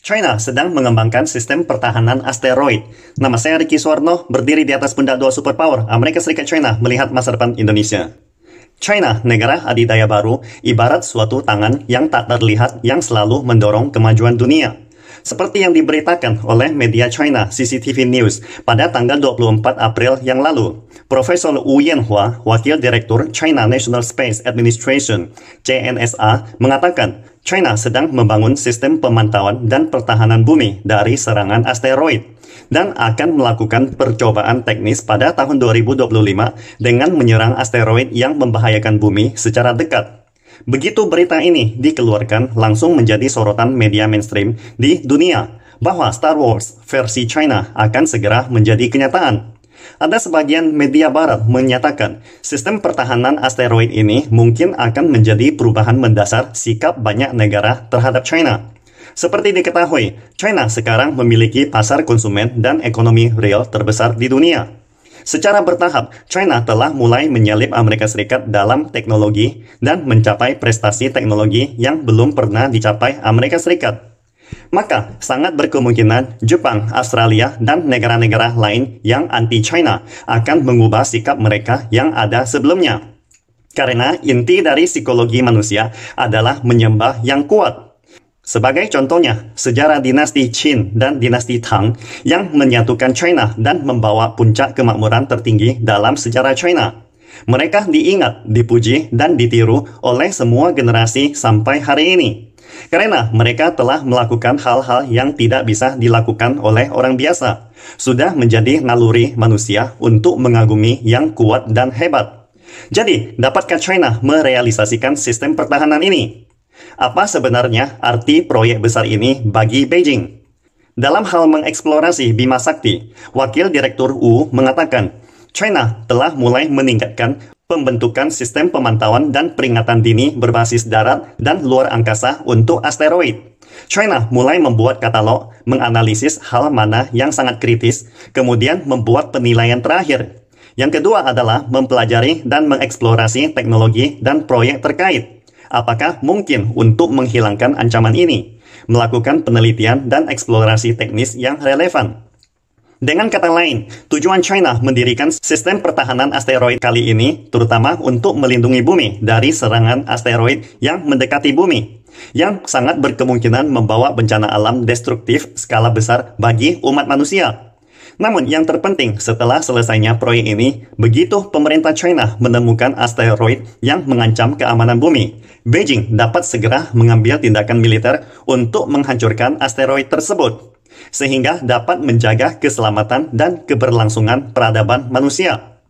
China sedang mengembangkan sistem pertahanan asteroid. Nama saya Ricky Suwarno, berdiri di atas pundak dua superpower, Amerika Serikat China, melihat masa depan Indonesia. China, negara adidaya baru, ibarat suatu tangan yang tak terlihat yang selalu mendorong kemajuan dunia. Seperti yang diberitakan oleh media China CCTV News pada tanggal 24 April yang lalu, Profesor Wu Yanhua, Wakil Direktur China National Space Administration (CNSA), mengatakan China sedang membangun sistem pemantauan dan pertahanan bumi dari serangan asteroid dan akan melakukan percobaan teknis pada tahun 2025 dengan menyerang asteroid yang membahayakan bumi secara dekat. Begitu berita ini dikeluarkan, langsung menjadi sorotan media mainstream di dunia bahwa Star Wars versi China akan segera menjadi kenyataan. Ada sebagian media barat menyatakan sistem pertahanan asteroid ini mungkin akan menjadi perubahan mendasar sikap banyak negara terhadap China. Seperti diketahui, China sekarang memiliki pasar konsumen dan ekonomi real terbesar di dunia. Secara bertahap, China telah mulai menyalip Amerika Serikat dalam teknologi dan mencapai prestasi teknologi yang belum pernah dicapai Amerika Serikat. Maka, sangat berkemungkinan Jepang, Australia, dan negara-negara lain yang anti-China akan mengubah sikap mereka yang ada sebelumnya. Karena inti dari psikologi manusia adalah menyembah yang kuat. Sebagai contohnya, sejarah dinasti Qin dan dinasti Tang yang menyatukan China dan membawa puncak kemakmuran tertinggi dalam sejarah China. Mereka diingat, dipuji, dan ditiru oleh semua generasi sampai hari ini. Karena mereka telah melakukan hal-hal yang tidak bisa dilakukan oleh orang biasa. Sudah menjadi naluri manusia untuk mengagumi yang kuat dan hebat. Jadi, dapatkah China merealisasikan sistem pertahanan ini? Apa sebenarnya arti proyek besar ini bagi Beijing? Dalam hal mengeksplorasi Bima Sakti, Wakil Direktur Wu mengatakan, China telah mulai meningkatkan pembentukan sistem pemantauan dan peringatan dini berbasis darat dan luar angkasa untuk asteroid. China mulai membuat katalog, menganalisis hal mana yang sangat kritis, kemudian membuat penilaian terakhir. Yang kedua adalah mempelajari dan mengeksplorasi teknologi dan proyek terkait. Apakah mungkin untuk menghilangkan ancaman ini? Melakukan penelitian dan eksplorasi teknis yang relevan. Dengan kata lain, tujuan China mendirikan sistem pertahanan asteroid kali ini terutama untuk melindungi bumi dari serangan asteroid yang mendekati bumi, yang sangat berkemungkinan membawa bencana alam destruktif skala besar bagi umat manusia. Namun yang terpenting setelah selesainya proyek ini, begitu pemerintah China menemukan asteroid yang mengancam keamanan bumi, Beijing dapat segera mengambil tindakan militer untuk menghancurkan asteroid tersebut, sehingga dapat menjaga keselamatan dan keberlangsungan peradaban manusia.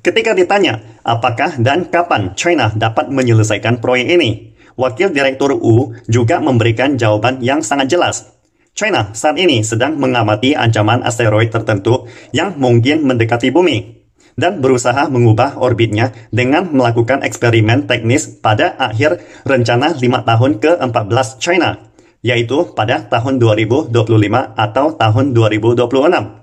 Ketika ditanya, apakah dan kapan China dapat menyelesaikan proyek ini, Wakil Direktur Wu juga memberikan jawaban yang sangat jelas. China saat ini sedang mengamati ancaman asteroid tertentu yang mungkin mendekati bumi dan berusaha mengubah orbitnya dengan melakukan eksperimen teknis pada akhir rencana 5 tahun ke-14 China, yaitu pada tahun 2025 atau tahun 2026.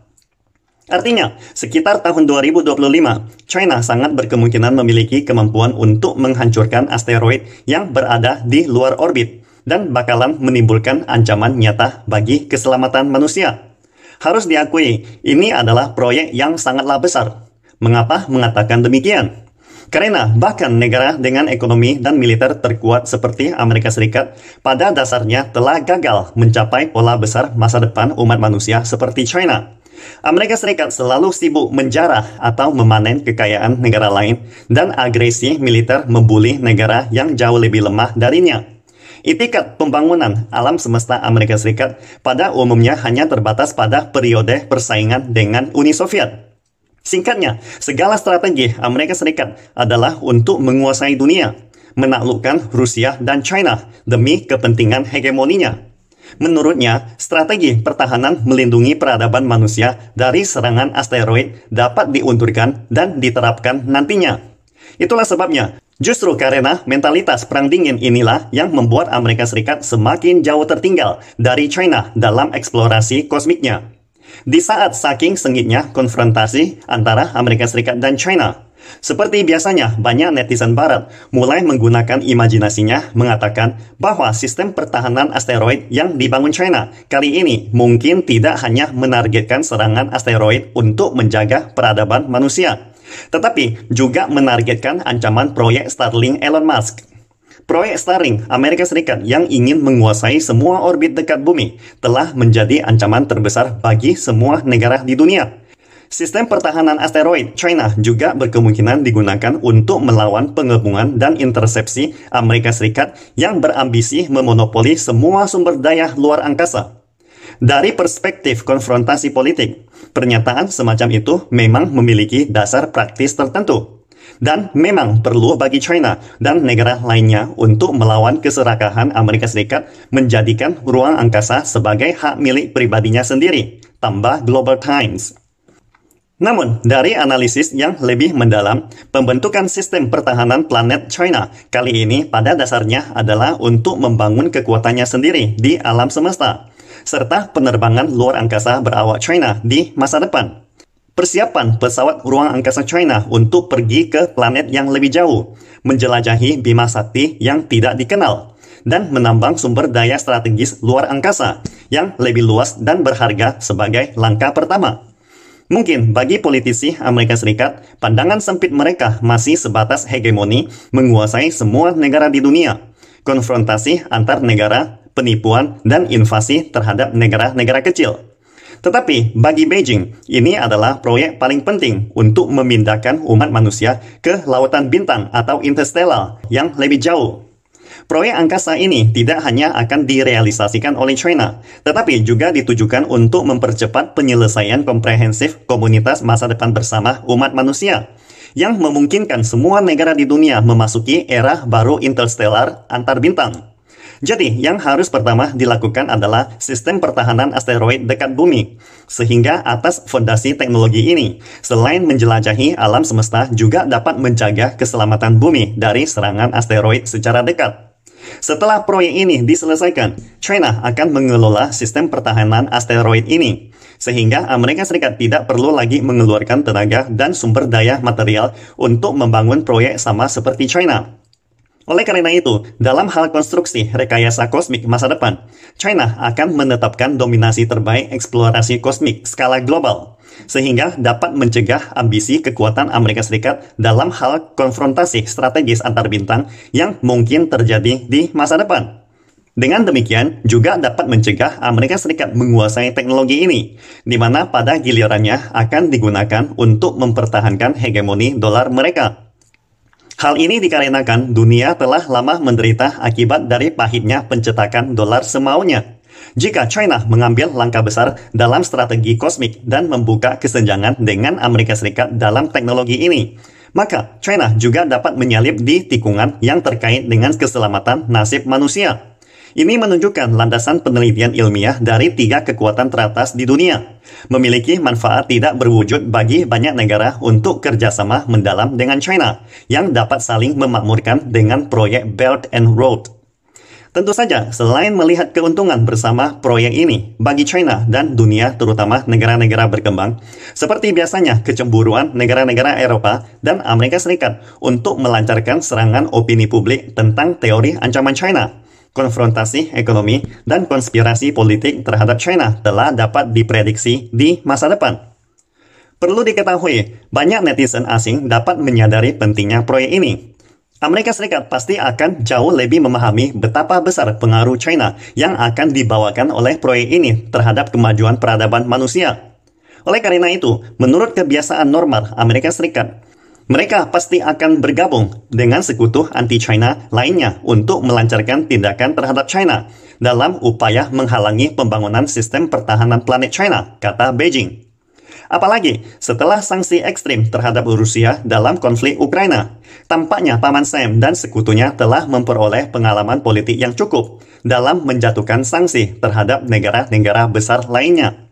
Artinya, sekitar tahun 2025, China sangat berkemungkinan memiliki kemampuan untuk menghancurkan asteroid yang berada di luar orbit dan bakalan menimbulkan ancaman nyata bagi keselamatan manusia. Harus diakui, ini adalah proyek yang sangatlah besar. Mengapa mengatakan demikian? Karena bahkan negara dengan ekonomi dan militer terkuat seperti Amerika Serikat pada dasarnya telah gagal mencapai pola besar masa depan umat manusia seperti China. Amerika Serikat selalu sibuk menjarah atau memanen kekayaan negara lain dan agresi militer membuli negara yang jauh lebih lemah darinya. Itikat pembangunan alam semesta Amerika Serikat pada umumnya hanya terbatas pada periode persaingan dengan Uni Soviet. Singkatnya, segala strategi Amerika Serikat adalah untuk menguasai dunia, menaklukkan Rusia dan China demi kepentingan hegemoninya. Menurutnya, strategi pertahanan melindungi peradaban manusia dari serangan asteroid dapat diunturkan dan diterapkan nantinya. Itulah sebabnya, justru karena mentalitas perang dingin inilah yang membuat Amerika Serikat semakin jauh tertinggal dari China dalam eksplorasi kosmiknya. Di saat saking sengitnya konfrontasi antara Amerika Serikat dan China, Seperti biasanya, banyak netizen barat mulai menggunakan imajinasinya mengatakan bahwa sistem pertahanan asteroid yang dibangun China kali ini mungkin tidak hanya menargetkan serangan asteroid untuk menjaga peradaban manusia, tetapi juga menargetkan ancaman proyek Starlink Elon Musk. Proyek Starlink Amerika Serikat yang ingin menguasai semua orbit dekat bumi telah menjadi ancaman terbesar bagi semua negara di dunia. Sistem pertahanan asteroid China juga berkemungkinan digunakan untuk melawan pengepungan dan intersepsi Amerika Serikat yang berambisi memonopoli semua sumber daya luar angkasa. Dari perspektif konfrontasi politik, pernyataan semacam itu memang memiliki dasar praktis tertentu. Dan memang perlu bagi China dan negara lainnya untuk melawan keserakahan Amerika Serikat menjadikan ruang angkasa sebagai hak milik pribadinya sendiri, tambah Global Times. Namun, dari analisis yang lebih mendalam, pembentukan sistem pertahanan planet China kali ini pada dasarnya adalah untuk membangun kekuatannya sendiri di alam semesta, serta penerbangan luar angkasa berawak China di masa depan. Persiapan pesawat ruang angkasa China untuk pergi ke planet yang lebih jauh, menjelajahi Bima Sakti yang tidak dikenal, dan menambang sumber daya strategis luar angkasa yang lebih luas dan berharga sebagai langkah pertama. Mungkin bagi politisi Amerika Serikat, pandangan sempit mereka masih sebatas hegemoni menguasai semua negara di dunia, konfrontasi antar negara, penipuan, dan invasi terhadap negara-negara kecil. Tetapi bagi Beijing, ini adalah proyek paling penting untuk memindahkan umat manusia ke lautan bintang atau interstellar yang lebih jauh. Proyek angkasa ini tidak hanya akan direalisasikan oleh China, tetapi juga ditujukan untuk mempercepat penyelesaian komprehensif komunitas masa depan bersama umat manusia, yang memungkinkan semua negara di dunia memasuki era baru interstellar antar bintang. Jadi, yang harus pertama dilakukan adalah sistem pertahanan asteroid dekat bumi, sehingga atas fondasi teknologi ini, selain menjelajahi alam semesta juga dapat menjaga keselamatan bumi dari serangan asteroid secara dekat. Setelah proyek ini diselesaikan, China akan mengelola sistem pertahanan asteroid ini, sehingga Amerika Serikat tidak perlu lagi mengeluarkan tenaga dan sumber daya material untuk membangun proyek sama seperti China. Oleh karena itu, dalam hal konstruksi rekayasa kosmik masa depan, China akan menetapkan dominasi terbaik eksplorasi kosmik skala global, sehingga dapat mencegah ambisi kekuatan Amerika Serikat dalam hal konfrontasi strategis antar bintang yang mungkin terjadi di masa depan. Dengan demikian, juga dapat mencegah Amerika Serikat menguasai teknologi ini, di mana pada gilirannya akan digunakan untuk mempertahankan hegemoni dolar mereka. Hal ini dikarenakan dunia telah lama menderita akibat dari pahitnya pencetakan dolar semaunya. Jika China mengambil langkah besar dalam strategi kosmik dan membuka kesenjangan dengan Amerika Serikat dalam teknologi ini, maka China juga dapat menyalip di tikungan yang terkait dengan keselamatan nasib manusia. Ini menunjukkan landasan penelitian ilmiah dari 3 kekuatan teratas di dunia, memiliki manfaat tidak berwujud bagi banyak negara untuk kerjasama mendalam dengan China, yang dapat saling memakmurkan dengan proyek Belt and Road. Tentu saja, selain melihat keuntungan bersama proyek ini bagi China dan dunia terutama negara-negara berkembang, seperti biasanya kecemburuan negara-negara Eropa dan Amerika Serikat untuk melancarkan serangan opini publik tentang teori ancaman China, konfrontasi ekonomi, dan konspirasi politik terhadap China telah dapat diprediksi di masa depan. Perlu diketahui, banyak netizen asing dapat menyadari pentingnya proyek ini. Amerika Serikat pasti akan jauh lebih memahami betapa besar pengaruh China yang akan dibawakan oleh proyek ini terhadap kemajuan peradaban manusia. Oleh karena itu, menurut kebiasaan normal Amerika Serikat, mereka pasti akan bergabung dengan sekutu anti-China lainnya untuk melancarkan tindakan terhadap China dalam upaya menghalangi pembangunan sistem pertahanan planet China, kata Beijing. Apalagi setelah sanksi ekstrim terhadap Rusia dalam konflik Ukraina, tampaknya Paman Sam dan sekutunya telah memperoleh pengalaman politik yang cukup dalam menjatuhkan sanksi terhadap negara-negara besar lainnya.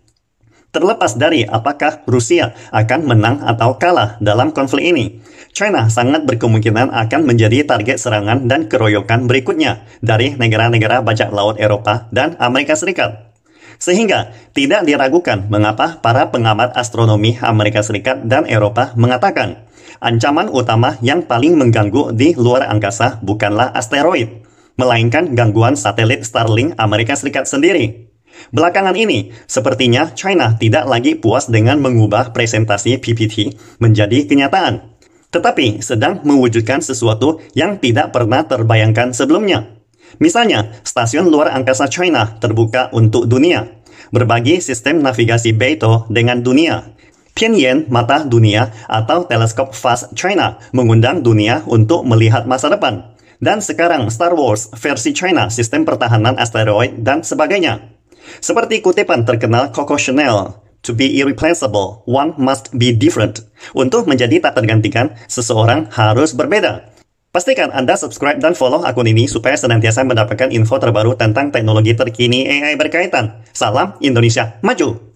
Terlepas dari apakah Rusia akan menang atau kalah dalam konflik ini, China sangat berkemungkinan akan menjadi target serangan dan keroyokan berikutnya dari negara-negara bajak laut Eropa dan Amerika Serikat. Sehingga tidak diragukan mengapa para pengamat astronomi Amerika Serikat dan Eropa mengatakan Ancaman utama yang paling mengganggu di luar angkasa bukanlah asteroid, melainkan gangguan satelit Starlink Amerika Serikat sendiri. Belakangan ini, sepertinya China tidak lagi puas dengan mengubah presentasi PPT menjadi kenyataan, tetapi sedang mewujudkan sesuatu yang tidak pernah terbayangkan sebelumnya. Misalnya, stasiun luar angkasa China terbuka untuk dunia, berbagi sistem navigasi Beidou dengan dunia. Pinyin Mata Dunia atau Teleskop Fast China mengundang dunia untuk melihat masa depan. Dan sekarang Star Wars versi China, sistem pertahanan asteroid, dan sebagainya. Seperti kutipan terkenal Coco Chanel, "To be irreplaceable, one must be different." Untuk menjadi tak tergantikan, seseorang harus berbeda. Pastikan Anda subscribe dan follow akun ini supaya senantiasa mendapatkan info terbaru tentang teknologi terkini AI berkaitan. Salam Indonesia Maju!